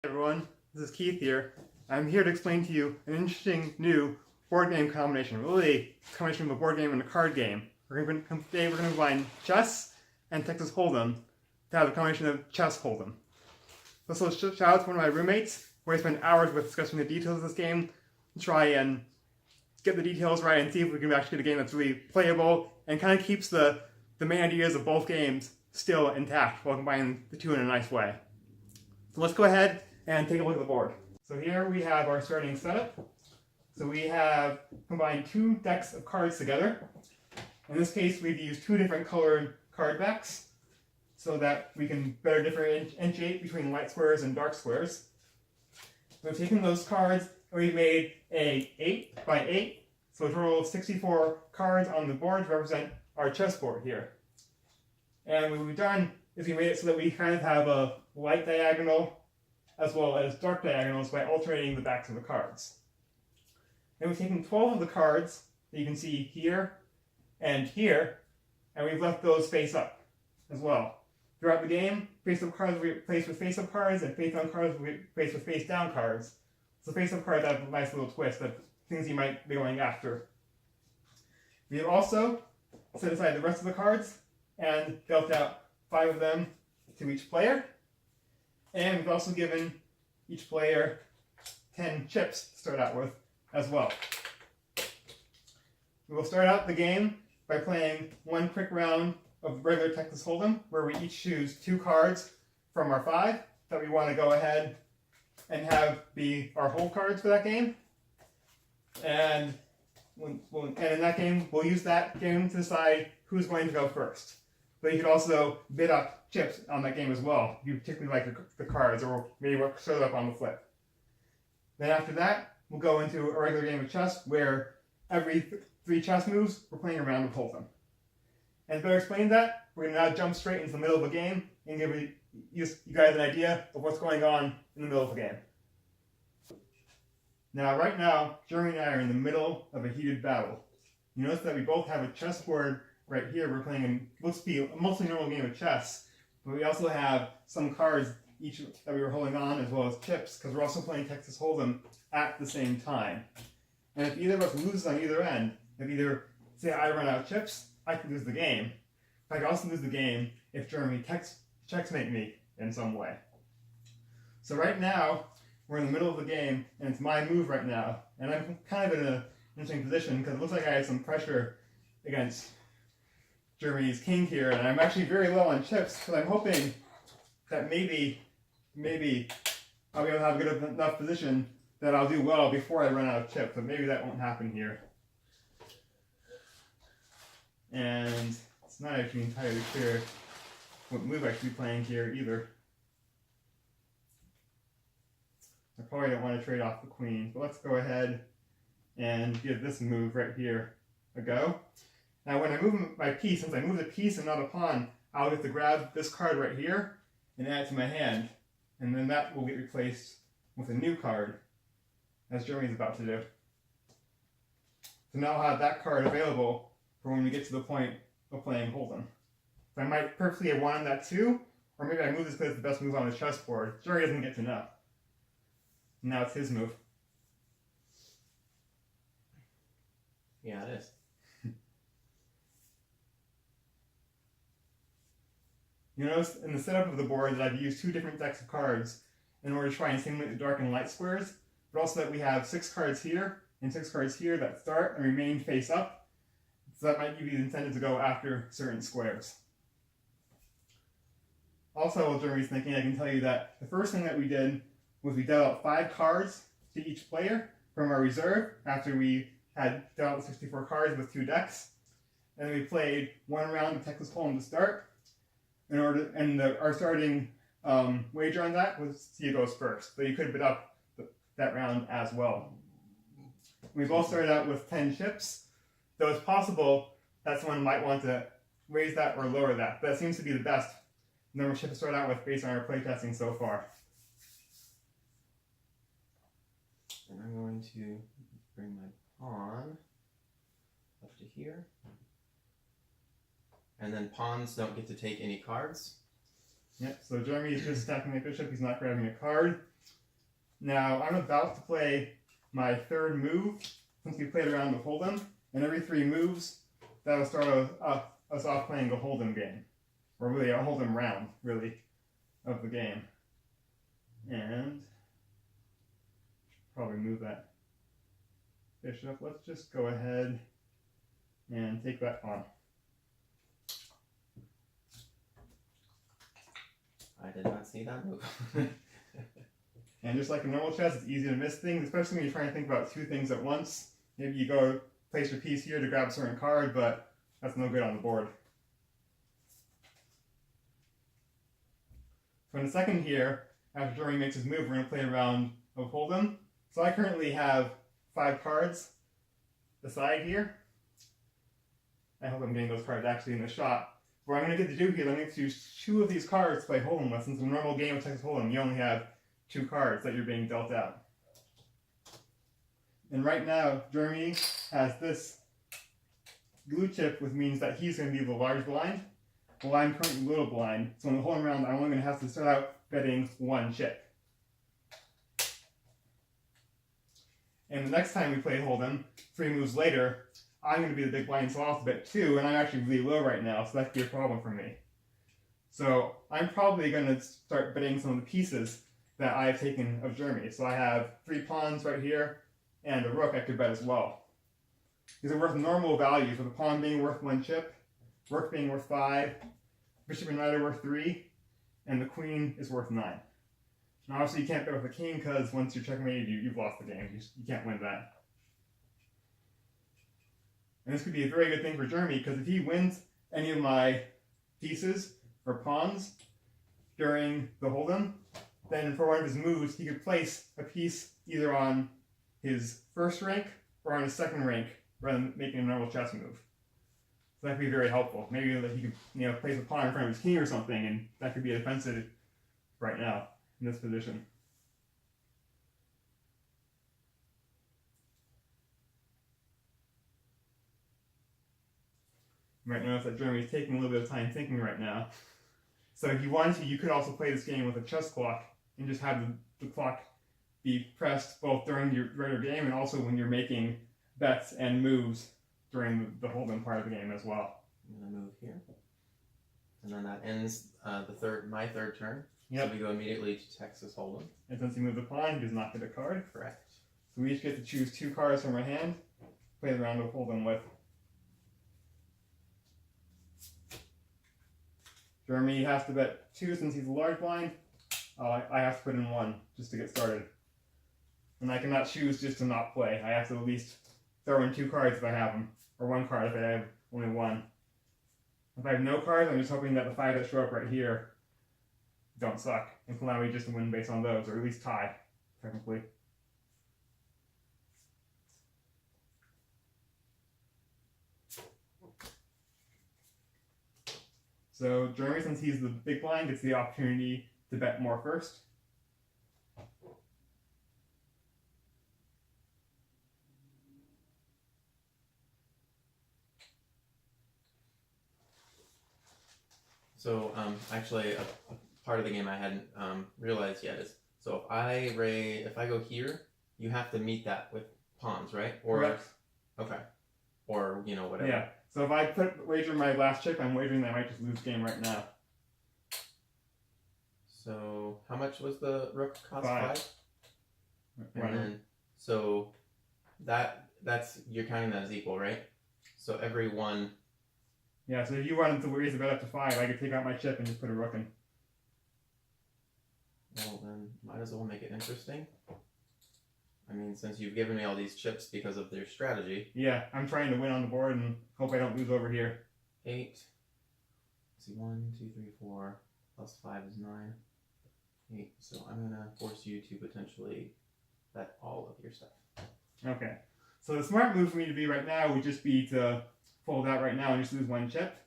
Hey everyone, this is Keith here. I'm here to explain to you an interesting new board game combination. Really, a combination of a board game and a card game. Today we're going to combine chess and Texas Hold'em to have a combination of chess Hold'em. So shout out to one of my roommates, where I spent hours with discussing the details of this game, to try and get the details right and see if we can actually get a game that's really playable and kind of keeps the main ideas of both games still intact while combining the two in a nice way. So let's go ahead and take a look at the board. So here we have our starting setup. So we have combined two decks of cards together. In this case, we've used two different colored card backs so that we can better differentiate between light squares and dark squares. We've taken those cards and we've made a 8 by 8, so a total of 64 cards on the board to represent our chessboard here. And what we've done is we made it so that we kind of have a light diagonal as well as dark diagonals by alternating the backs of the cards. And we've taken 12 of the cards that you can see here and here, and we've left those face up as well. Throughout the game, face-up cards will be replaced with face-up cards, and face-down cards will be replaced with face-down cards. So face-up cards have a nice little twist of things you might be going after. We have also set aside the rest of the cards and dealt out 5 of them to each player. And we've also given each player 10 chips to start out with as well. We will start out the game by playing one quick round of regular Texas Hold'em, where we each choose 2 cards from our 5 that we want to go ahead and have be our hold cards for that game. And in that game, we'll use that game to decide who's going to go first. But you could also bid up chips on that game as well, if you particularly like the cards, or maybe what showed up on the flip. Then after that, we'll go into a regular game of chess where every 3 chess moves, we're playing a round of Hold'em. And to better explain that, we're going to now jump straight into the middle of the game and give you guys an idea of what's going on in the middle of the game. Now, right now, Jeremy and I are in the middle of a heated battle. You notice that we both have a chessboard right here. We're playing looks to be a mostly normal game of chess, but we also have some cards each that we were holding on, as well as chips, because we're also playing Texas Hold'em at the same time. And if either of us loses on either end, if either, say I run out of chips, I can lose the game. But I can also lose the game if Jeremy checkmate me in some way. So right now, we're in the middle of the game, and it's my move right now. And I'm kind of in an interesting position, because it looks like I have some pressure against Jeremy's king here, and I'm actually very low on chips, because I'm hoping that maybe I'll be able to have a good enough position that I'll do well before I run out of chips, but maybe that won't happen here. And it's not actually entirely clear what move I should be playing here either. I probably don't want to trade off the queen, but let's go ahead and give this move right here a go. Now when I move my piece, since I moved a piece and not a pawn, I'll get to grab this card right here and add it to my hand. And then that will get replaced with a new card, as Jeremy's about to do. So now I'll have that card available for when we get to the point of playing Hold'em. So I might perfectly have wanted that too, or maybe I move this because it's the best move on the chessboard. Jeremy doesn't get to know. Now it's his move. Yeah, it is. You notice in the setup of the board that I've used 2 different decks of cards in order to try and simulate the dark and light squares, but also that we have 6 cards here and 6 cards here that start and remain face up, so that might give you the incentive to go after certain squares. Also, while Jeremy's thinking, I can tell you that the first thing that we did was we dealt out 5 cards to each player from our reserve after we had dealt out the 64 cards with 2 decks. And then we played 1 round of Texas Hold'em to start. Our starting wager on that was see who goes first, but you could bid up that round as well. We both started out with 10 chips, though it's possible that someone might want to raise that or lower that. But that seems to be the best number of chips to start out with based on our playtesting so far. And I'm going to bring my pawn up to here. And then pawns don't get to take any cards. Yep, so Jeremy is just stacking my bishop, he's not grabbing a card. Now I'm about to play my third move since we played around with Hold'em, and every 3 moves that will start us off playing a Hold'em game, or really a Hold'em round, really, of the game. And probably move that bishop. Let's just go ahead and take that pawn. I did not see that move. And just like in normal chess, it's easy to miss things, especially when you're trying to think about 2 things at once. Maybe you go place your piece here to grab a certain card, but that's no good on the board. So in a second here, after Jeremy makes his move, we're going to play a round of Hold'em. So I currently have 5 cards aside here. I hope I'm getting those cards actually in the shot. What I'm going to get to do here, I'm going to choose 2 of these cards to play Hold'em with. Since in a normal game of Texas Hold'em, you only have 2 cards that you're being dealt out. And right now, Jeremy has this blue chip, which means that he's going to be the large blind, while I'm currently little blind. So in the Hold'em round, I'm only going to have to start out betting 1 chip. And the next time we play Hold'em, 3 moves later, I'm going to be the big blind, so I'll have to bet 2, and I'm actually really low right now, so that could be a problem for me. So I'm probably going to start betting some of the pieces that I've taken of Jeremy. So I have 3 pawns right here, and a rook I could bet as well. These are worth normal values, with the pawn being worth 1 chip, rook being worth 5, bishop and knight are worth 3, and the queen is worth 9. Now obviously you can't bet with the king, because once you're checkmated, you've lost the game. You can't win that. And this could be a very good thing for Jeremy, because if he wins any of my pieces or pawns during the Hold'em, then for one of his moves, he could place a piece either on his first rank or on his second rank, rather than making a normal chess move. So that could be very helpful. Maybe that he could, place a pawn in front of his king or something, and that could be offensive right now in this position. You might notice that Jeremy's taking a little bit of time thinking right now. So if you wanted to, you could also play this game with a chess clock and just have the clock be pressed both during your regular game and also when you're making bets and moves during the Hold'em part of the game as well. I'm going to move here. And then that ends my third turn. Yep. So we go immediately to Texas Hold'em. And since you move the pawn, he does not get a card. Correct. So we each get to choose 2 cards from our hand, play the round of Hold'em with. Jeremy has to bet 2 since he's a large blind. I have to put in 1 just to get started. And I cannot choose just to not play. I have to at least throw in 2 cards if I have them, or 1 card if I have only 1. If I have no cards, I'm just hoping that the 5 that show up right here don't suck, and can allow me just to win based on those, or at least tie, technically. So Jeremy, since he's the big blind, gets the opportunity to bet more first. So actually, a part of the game I hadn't realized yet is, so if I go here, you have to meet that with pawns, right? Or Correct. Okay. Or whatever. Yeah. So if I wager my last chip, I'm wagering that I might just lose the game right now. So how much was the rook cost? 5. And then so that's you're counting that as equal, right? So every 1. Yeah, so if you wanted to raise the bet up to 5, I could take out my chip and just put a rook in. Well, then might as well make it interesting. I mean, since you've given me all these chips because of their strategy. Yeah, I'm trying to win on the board and hope I don't lose over here. 8. Let's see, 1, 2, 3, 4. Plus 5 is 9. 8. So I'm going to force you to potentially bet all of your stuff. Okay. So the smart move for me to be right now would just be to fold out right now and just lose 1 chip.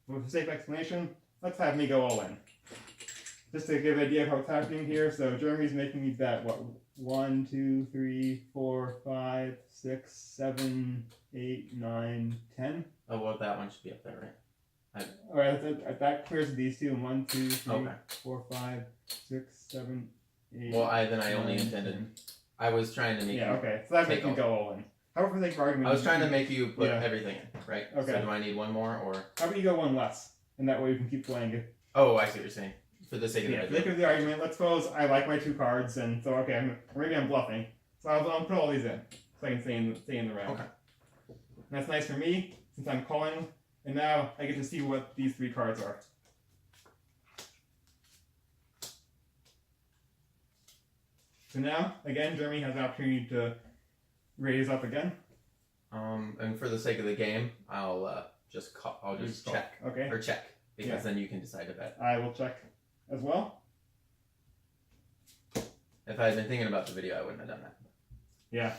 But for safe explanation, let's have me go all in. Just to give an idea of how it's happening here, so Jeremy's making me bet, 1, 2, 3, 4, 5, 6, 7, 8, 9, 10. Oh, well, that one should be up there, right? Alright, that clears these 2. 1, 2, 3, Okay. 4, 5, 6, 7, Well, I only intended. I was trying to make. Yeah. You Okay. So that makes take you go all in. However, for the sake of argument, I was trying to make you put Yeah. everything in, right? Okay. So do I need one more or? How about you go one less, and that way you can keep playing it. Oh, I see what you're saying. For the sake of Yeah. the For the sake video. of the argument, let's suppose I like my 2 cards, and so okay, maybe I'm bluffing. So I'll put all these in, so I can stay in the round. Okay. And that's nice for me since I'm calling, and now I get to see what these 3 cards are. So now, again, Jeremy has the opportunity to raise up again. And for the sake of the game, I'll just check Okay. or check because Yeah. then you can decide to bet. I will check as well. If I had been thinking about the video, I wouldn't have done that. Yeah.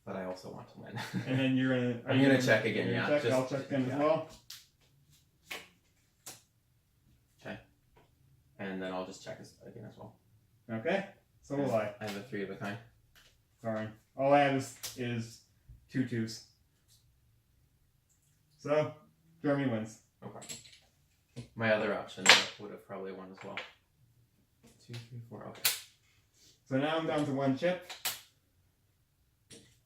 But I also want to win. And then you're gonna. I'm gonna check again. Yeah. Check? I'll check again as well. Okay. And then I'll just check again as well. Okay. So will I. I have a 3 of a kind. Sorry. All I have is 2 2s. So Jeremy wins. Okay. My other option would have probably won as well. 2, 3, 4. Okay. So now I'm down to 1 chip.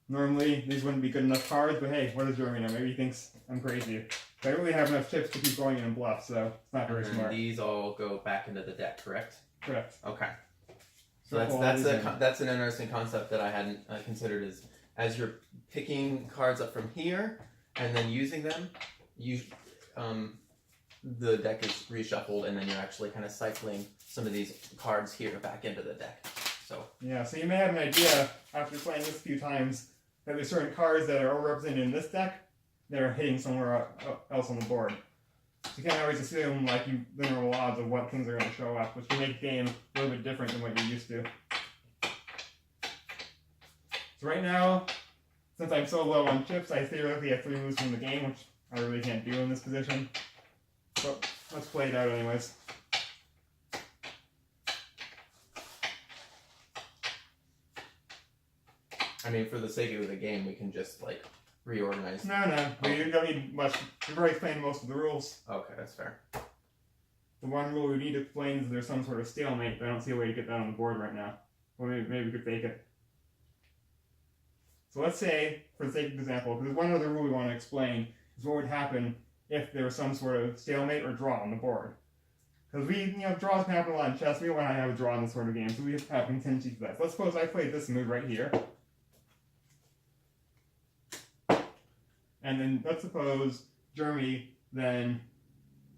Normally these wouldn't be good enough cards, but hey, what does Jeremy know? Maybe he thinks I'm crazy. But I really have enough chips to keep going in and bluff, so it's not very And smart. these all go back into the deck, correct? Correct. Okay. So Well, that's an interesting concept that I hadn't considered. Is as you're picking cards up from here and then using them, the deck is reshuffled, and then you're actually kind of cycling some of these cards here back into the deck. So Yeah, so you may have an idea after playing this a few times that there's certain cards that are overrepresented in this deck that are hitting somewhere else on the board. So you can't always assume like the normal odds of what things are going to show up, which can make the game a little bit different than what you're used to. So right now, since I'm so low on chips, I theoretically have 3 moves from the game, which I really can't do in this position. But let's play it out anyways. I mean, for the sake of the game, we can just like reorganize. No, you don't need much. We've already explained most of the rules. Okay, that's fair. The one rule we need to explain is there's some sort of stalemate, but I don't see a way to get that on the board right now. Well, maybe we could fake it. So let's say, for the sake of example, because there's one other rule we want to explain, is what would happen if there was some sort of stalemate or draw on the board. Because draws can happen a lot in chess. We don't want to have a draw in this sort of game, so we have to have contingency for that. So let's suppose I played this move right here. And then let's suppose Jeremy then,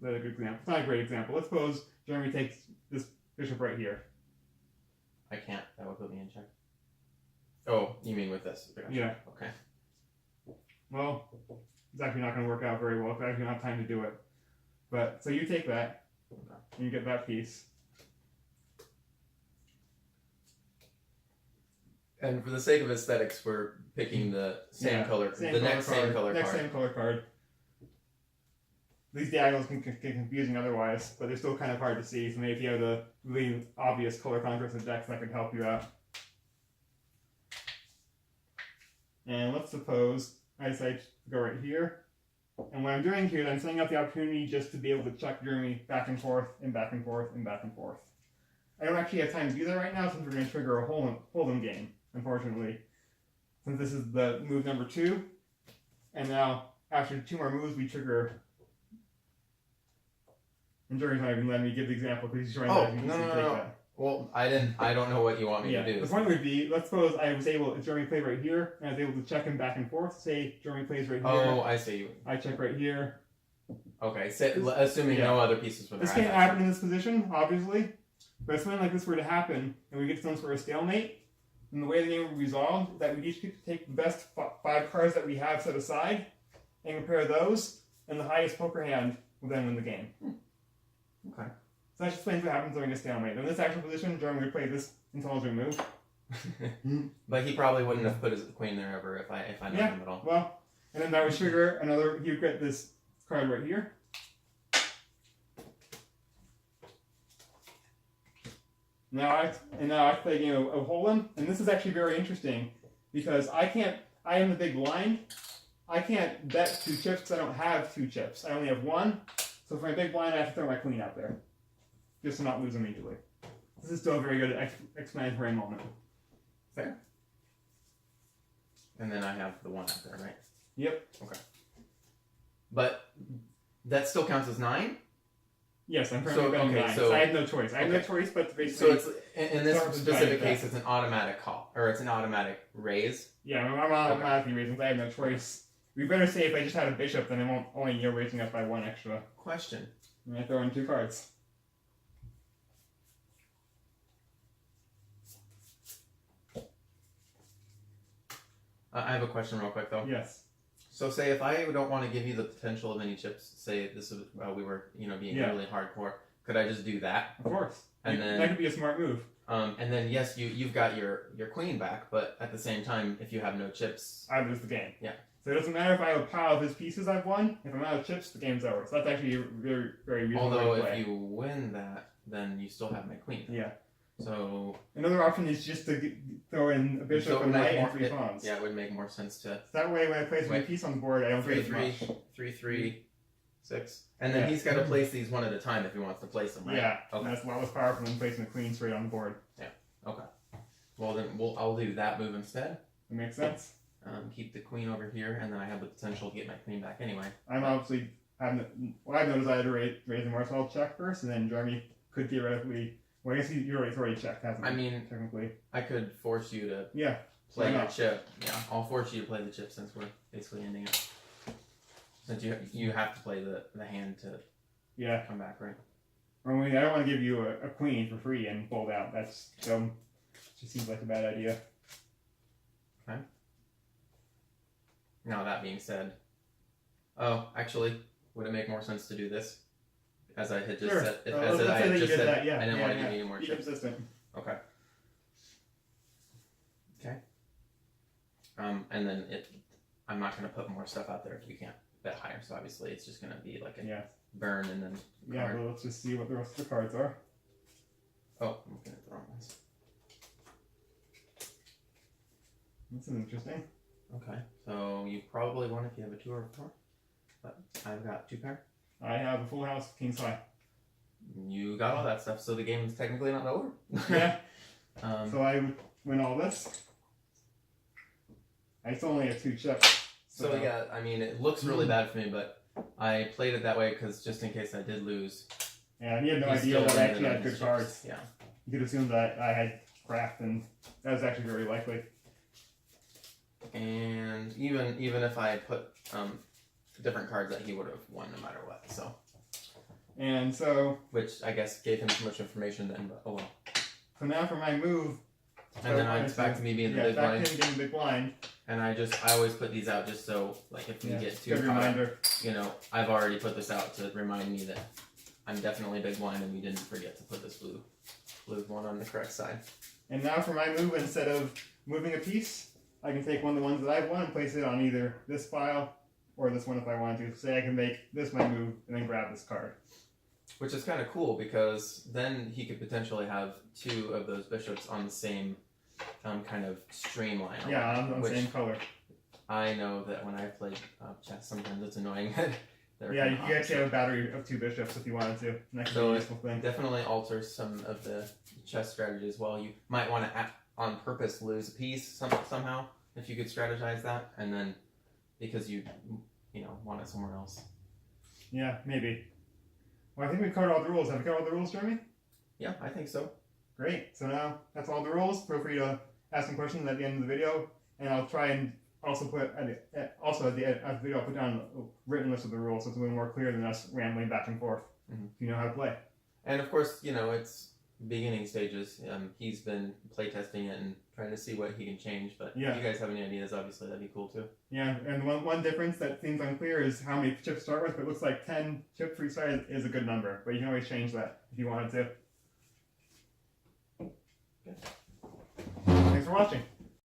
that's a good example. It's not a great example. Let's suppose Jeremy takes this bishop right here. I can't. That would put me in check. Oh, you mean with this? Gotcha. Yeah. Okay. Well, it's actually not going to work out very well because I actually don't have time to do it. But, so you take that, and you get that piece. And for the sake of aesthetics, we're picking the same color, the next same color Next card. same color card. These diagonals can get confusing otherwise, but they're still kind of hard to see. So maybe if you have the really obvious color contrast of decks, that could help you out. And let's suppose I decide to go right here. And what I'm doing here is I'm setting up the opportunity just to be able to check Jeremy back and forth and back and forth and back and forth. I don't actually have time to do that right now since we're going to trigger a Hold'em game, unfortunately. Since this is the move number 2. And now, after 2 more moves, we trigger. And Jeremy's not even letting me give the example because he's trying to take no. that. Well, I don't know what you want me to do. The point would be, let's suppose I was able, if Jeremy played right here, and I was able to check him back and forth. Say Jeremy plays right here. Oh, I see. I check right here. Okay, assuming no other pieces were there. This can't happen in this position, obviously. But if something like this were to happen, and we get some sort of stalemate, then the way the game would resolve is that we each get to take the best 5 cards that we have set aside, and compare those, and the highest poker hand will then win the game. Okay. So that just explains what happens during a stalemate. In this actual position, Jeremy would play this intelligent move. But he probably wouldn't have put his queen there ever if I know him at all. Well, and then that would trigger another. He would get this card right here. Now I play a game of Hold'em, and this is actually very interesting because I am the big blind. I can't bet 2 chips because I don't have 2 chips. I only have 1. So for my big blind, I have to throw my queen out there. just to not lose immediately. This is still a very good explanatory moment. Fair. And then I have the 1 out there, right? Yep. Okay. But that still counts as 9? Yes, I'm currently betting 9. So I have no choice. I have no choice but to basically... So it's, in this specific case, it's an automatic call. Or it's an automatic raise? Yeah, I'm automatically raising, so I have no choice. We better say if I just had a bishop, then I won't only you're raising up by 1 extra. Question. And I throw in 2 cards. I have a question real quick, though. Yes. So say if I don't want to give you the potential of any chips, say this is we were being really hardcore, could I just do that? Of course. And then that could be a smart move. And then yes, you've got your queen back, but at the same time, if you have no chips, I lose the game. Yeah. So it doesn't matter if I have a pile of his pieces I've won. If I'm out of chips, the game's over. So that's actually a very, very reasonable although way to play. if you win that, then you still have my queen. Yeah. So another option is just to throw in a bishop, a knight, and 3 pawns. Yeah, it would make more sense to. So that way, when I place my piece on the board, I don't raise much. 3, 3, 6, and then he's got to place these 1 at a time if he wants to place them, right? Yeah. Okay. That's a lot less powerful than placing the queen straight on the board. Yeah. Okay. Well then, I'll do that move instead. That makes sense. Keep the queen over here, and then I have the potential to get my queen back anyway. I'm obviously what I've noticed I had to raise the Marcel check first, and then Jeremy could theoretically. Well, I guess you already checked, hasn't he? I mean, technically, I could force you to play your chip. Yeah, I'll force you to play the chip since we're basically ending it. Since you have to play the hand to come back, right? I mean, I don't want to give you a queen for free and fold out. That's dumb. Just seems like a bad idea. Okay. Now that being said, actually, would it make more sense to do this? As I had just said, as I had just said, I didn't want to give you any more chips. Consistent. Okay. Okay. And then I'm not going to put more stuff out there if you can't bet higher. So obviously, it's just going to be like a burn and then. Yeah. Well, let's just see what the rest of the cards are. Oh, I'm looking at the wrong ones. This is interesting. Okay. So you probably won if you have a 2 or a 4, but I've got 2 pair. I have a full house, king high. You got all that stuff, so the game is technically not over. Yeah. So I win all this. I still only have 2 chips. So yeah, I mean, it looks really bad for me, but I played it that way because just in case I did lose. Yeah, and you had no idea that I actually had good cards. Yeah. You could assume that I had craft, and that was actually very likely. And even if I had put different cards, that he would have won no matter what. So. And so. Which I guess gave him too much information then, but oh well. So now for my move. And then it's back to me being the big blind. Back to him getting the big blind. And I always put these out just so, like, if we get too reminder. I've already put this out to remind me that I'm definitely big blind and we didn't forget to put this blue one on the correct side. And now for my move, instead of moving a piece, I can take one of the ones that I've won and place it on either this file or this one if I want to. Say I can make this my move and then grab this card. Which is kind of cool because then he could potentially have 2 of those bishops on the same kind of streamline. Yeah, on the same color. I know that when I play chess, sometimes it's annoying. Yeah, you can actually have a battery of 2 bishops if you wanted to. And that could be a useful thing. Definitely alters some of the chess strategy as well. You might want to on purpose lose a piece somehow if you could strategize that, and then because you want it somewhere else. Yeah, maybe. Well, I think we've covered all the rules. Have we covered all the rules, Jeremy? Yeah, I think so. Great. So now that's all the rules. Feel free to ask some questions at the end of the video, and I'll try and also put at the end of the video I'll put down a written list of the rules, so it's a little more clear than us rambling back and forth. Mm-hmm. If you know how to play. And of course, it's beginning stages. He's been playtesting it and trying to see what he can change. But if you guys have any ideas, obviously that'd be cool too. Yeah, and one difference that seems unclear is how many chips to start with. But it looks like 10 chips for each side is a good number. But you can always change that if you wanted to. Thanks for watching.